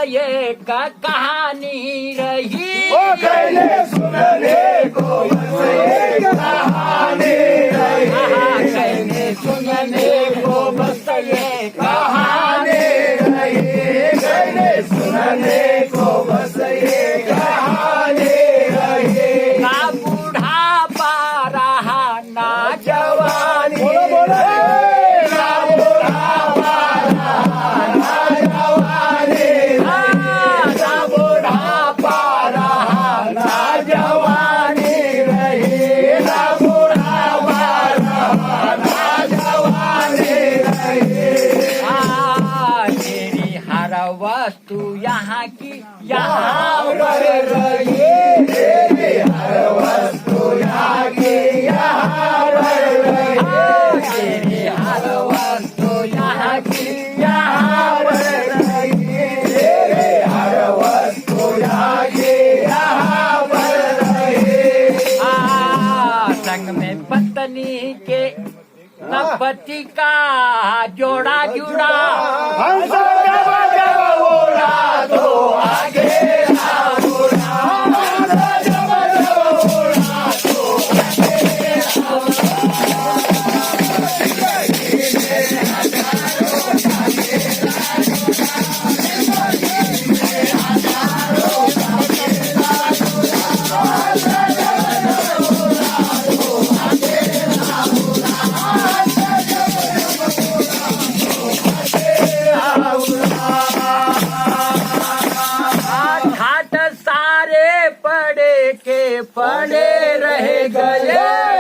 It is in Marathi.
एक कहानी रही। कहने सुनने को बस एक कहानी रही। कहने सुनने को बस एक कहानी रही। कहने सुनने को बस एक कहानी रही। ना बुढ़ापा रहा ना जवानी। बोलो बोलो ना बुढ़ापा रहा ना जवानी। ना बुढ़ापा रहा ना जवानी रही। ना बुढ़ापा रहा ना जवानी रही। मेरी हर वस्तु यहाँ की यहाँ पर रही। तेरी हर वस्तु यहाँ की यहाँ पर रही। मेरी हर वस्तु यहाँ की यहाँ पर रही। तेरी हर वस्तु यहाँ की यहाँ पर रही। संग में पत्नी के न पति का जोड़ा जुड़ा। हंस जब जब बोला तो आगे ना बोला। हंस जब जब बोला तो आगे ना बोला। घाट सारे पड़े के पड़े रह गए।